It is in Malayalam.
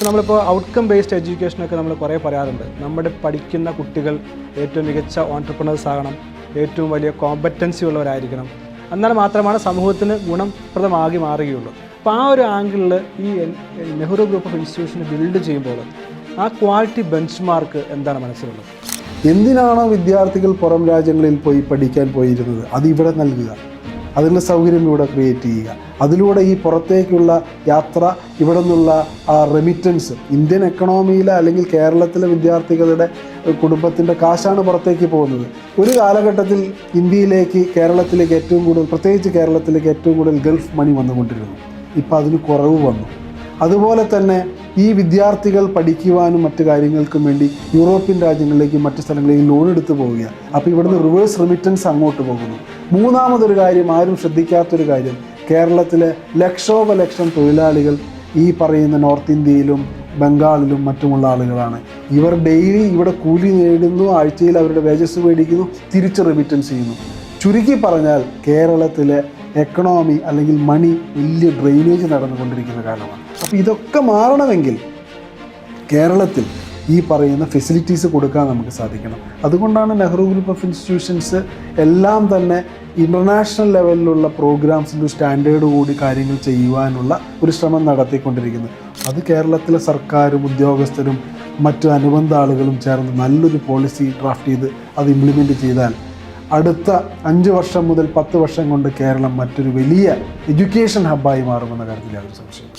നമ്മളിപ്പോൾ ഔട്ട്കം ബേസ്ഡ് എഡ്യൂക്കേഷനൊക്കെ നമ്മൾ കുറേ പറയാറുണ്ട്. നമ്മുടെ പഠിക്കുന്ന കുട്ടികൾ ഏറ്റവും മികച്ച ഓൺട്രപ്രണേഴ്സ് ആകണം, ഏറ്റവും വലിയ കോമ്പറ്റൻസി ഉള്ളവരായിരിക്കണം, എന്നാൽ മാത്രമാണ് സമൂഹത്തിന് ഗുണപ്രദമാക്കി മാറുകയുള്ളൂ. അപ്പോൾ ആ ഒരു ആംഗിളിൽ ഈ Nehru group of institution build ചെയ്യുമ്പോൾ ആ ക്വാളിറ്റി ബെഞ്ച് മാർക്ക് എന്താണ് മനസ്സിലുള്ളത്? എന്തിനാണോ വിദ്യാർത്ഥികൾ പുറം രാജ്യങ്ങളിൽ പോയി പഠിക്കാൻ പോയിരുന്നത് അത് ഇവിടെ നൽകുക, അതിനുള്ള സൗകര്യം ഇവിടെ ക്രിയേറ്റ് ചെയ്യുക. അതിലൂടെ ഈ പുറത്തേക്കുള്ള യാത്ര, ഇവിടെ നിന്നുള്ള ആ റെമിറ്റൻസ്, ഇന്ത്യൻ എക്കണോമിയിലെ അല്ലെങ്കിൽ കേരളത്തിലെ വിദ്യാർത്ഥികളുടെ കുടുംബത്തിൻ്റെ കാശാണ് പുറത്തേക്ക് പോകുന്നത്. ഒരു കാലഘട്ടത്തിൽ ഇന്ത്യയിലേക്ക്, കേരളത്തിലേക്ക് ഏറ്റവും കൂടുതൽ, പ്രത്യേകിച്ച് കേരളത്തിലേക്ക് ഏറ്റവും കൂടുതൽ ഗൾഫ് മണി വന്നുകൊണ്ടിരുന്നു. ഇപ്പോൾ അതിന് കുറവ് വന്നു. അതുപോലെ തന്നെ ഈ വിദ്യാർത്ഥികൾ പഠിക്കുവാനും മറ്റു കാര്യങ്ങൾക്കും വേണ്ടി യൂറോപ്യൻ രാജ്യങ്ങളിലേക്കും മറ്റു സ്ഥലങ്ങളിലേക്കും ലോൺ എടുത്ത് പോവുകയാണ്. അപ്പോൾ ഇവിടുന്ന് റിവേഴ്സ് റെമിറ്റൻസ് അങ്ങോട്ട് പോകുന്നു. മൂന്നാമതൊരു കാര്യം, ആരും ശ്രദ്ധിക്കാത്തൊരു കാര്യം, കേരളത്തിലെ ലക്ഷോപലക്ഷം തൊഴിലാളികൾ ഈ പറയുന്ന നോർത്ത് ഇന്ത്യയിലും ബംഗാളിലും മറ്റുമുള്ള ആളുകളാണ്. ഇവർ ഡെയിലി ഇവിടെ കൂലി നേടുന്നു, ആഴ്ചയിൽ അവരുടെ വേജസ് മേടിക്കുന്നു, തിരിച്ച് റെമിറ്റൻസ് ചെയ്യുന്നു. ചുരുക്കി പറഞ്ഞാൽ കേരളത്തിലെ എക്കണോമി അല്ലെങ്കിൽ മണി വലിയ ഡ്രെയിനേജ് നടന്നുകൊണ്ടിരിക്കുന്ന കാലമാണ്. അപ്പോൾ ഇതൊക്കെ മാറണമെങ്കിൽ കേരളത്തിൽ ഈ പറയുന്ന ഫെസിലിറ്റീസ് കൊടുക്കാൻ നമുക്ക് സാധിക്കണം. അതുകൊണ്ടാണ് നെഹ്റു ഗ്രൂപ്പ് ഓഫ് ഇൻസ്റ്റിറ്റ്യൂഷൻസ് എല്ലാം തന്നെ ഇൻ്റർനാഷണൽ ലെവലിലുള്ള പ്രോഗ്രാംസിൻ്റെ സ്റ്റാൻഡേർഡ് കൂടി കാര്യങ്ങൾ ചെയ്യുവാനുള്ള ഒരു ശ്രമം നടത്തിക്കൊണ്ടിരിക്കുന്നത്. അത് കേരളത്തിലെ സർക്കാരും ഉദ്യോഗസ്ഥരും മറ്റു അനുബന്ധ ആളുകളും ചേർന്ന് നല്ലൊരു പോളിസി ഡ്രാഫ്റ്റ് ചെയ്ത് അത് ഇംപ്ലിമെൻറ്റ് ചെയ്താൽ അടുത്ത 5 വർഷം മുതൽ 10 വർഷം കൊണ്ട് കേരളം മറ്റൊരു വലിയ എഡ്യൂക്കേഷൻ ഹബ്ബായി മാറുമെന്ന കാര്യത്തിൽ യാതൊരു സംശയം.